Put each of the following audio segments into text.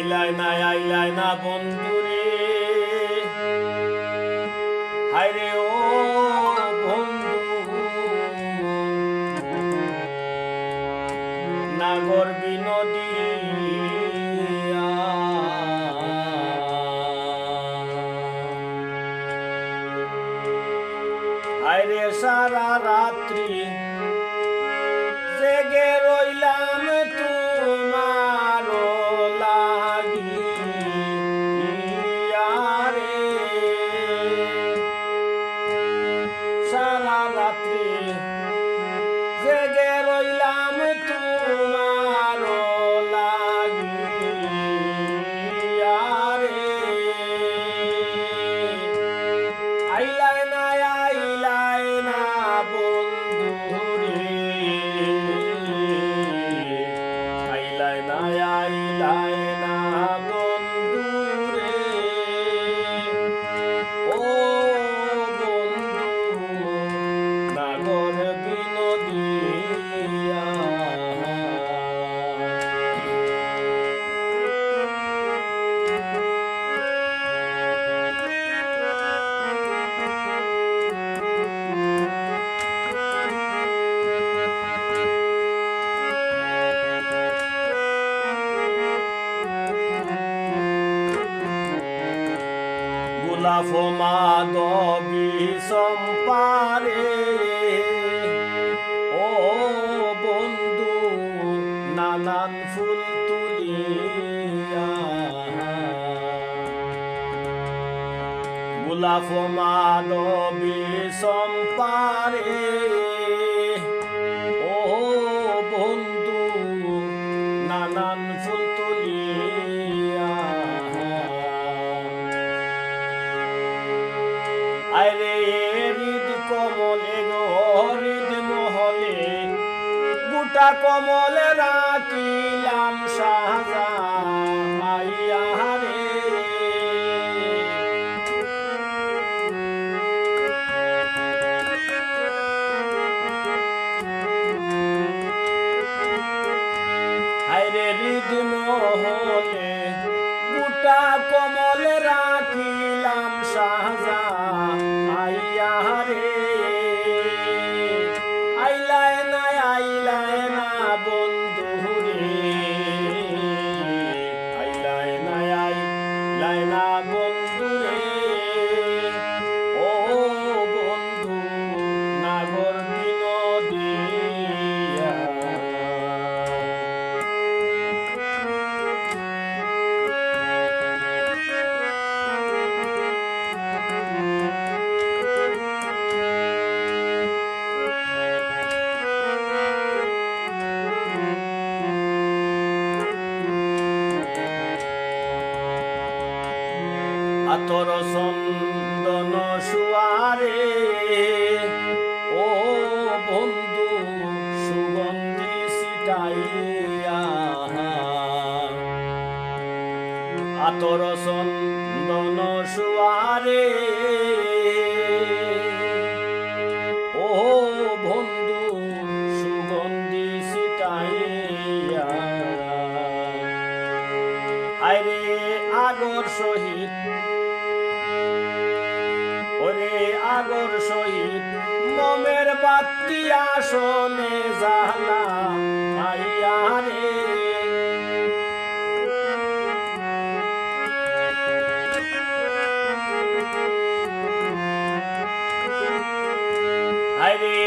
আইলাই না বন্ধুরে, হায়রে ও বন্ধু নাগর বিনোদী হায়রে সারা রাত্রি জেগে রইলাম তোমার লাগিয়া রে, সারা রাত্রি জেগে রইলাম তোমার লাগিয়া রে, আইলাই না বন্ধু রে, আইলাই না বন্ধু রে, ও বন্ধু নাগর বিনোদিয়া। গোলাপ মাধবী সম্পারে ও বন্ধু নানান ফুল তুলিয়া, গোলাপ মাধবী সম্পারে ও বন্ধু নানান ফুল তুলিয়া, আরে হৃদ কমলে গো হৃদ মহলে গোটা কমলে রাখিলাম সাজাইয়া রে, হায়রে হৃদ মহলে গোটা কমলে রাখিলাম সাজাইয়া রে, আইলাই না বন্ধু রে, আইলাই না বন্ধু রে, ও বন্ধু নাগর বিনোদিয়া। আতর চন্দন সুয়ারে ও বন্ধু সুগন্ধি ছিটাইয়া, আতর চন্দন সুয়ারে ও বন্ধু সুগন্ধি ছিটাইয়া, আরে আগর সহিত ওরে আগর সহিত মমের বাতি আসনে জ্বালা আইয়া রে, আরে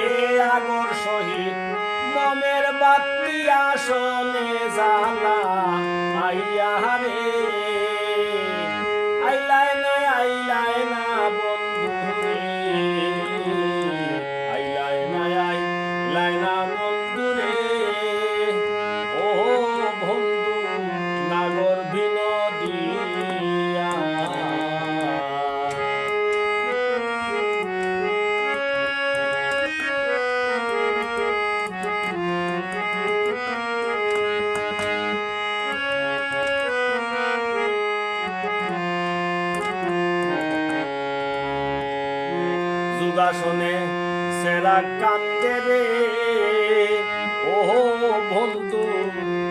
আগর সহিত মমের বাতি আসনে জ্বালা আইয়া রে, আইলাই না বন্ধু রে, আইলাই না বন্ধু রে, ও বন্ধু নাগর বিনোদিয়া। যোগাসনে সেরা কান্দে রে ও বন্ধু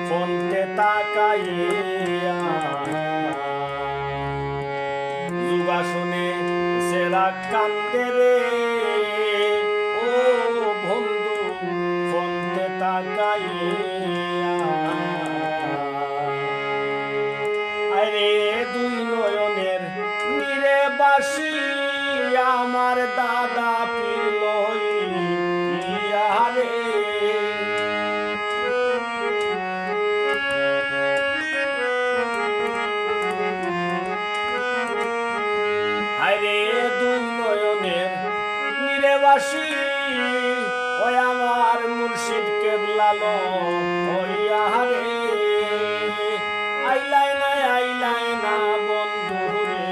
ফোনতে তাকাইয়া যুগাসনে সেরা কান্দে রে ও বন্ধু ফোনতে তাকাইয়া আরে দুই নয়নের নীরে বাসি আমার দাদা পীর লইয়া রে আরে দুই নয়নের নীরে বাসি ওই আমার মুর্শিদ কেবলা লইয়া রে আইলাই না বন্ধু রে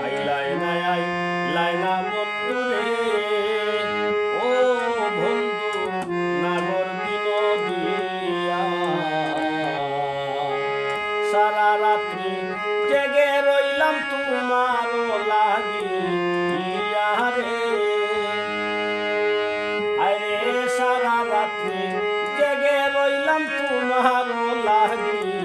আইলাই না বন্ধু রে ও বন্ধু নাগর বিনোদিয়া সারা রাত্রি জেগে রইলাম তোমার লাগিয়া রে আরে সারা রাত্রি জেগে রইলাম তোমার লাগি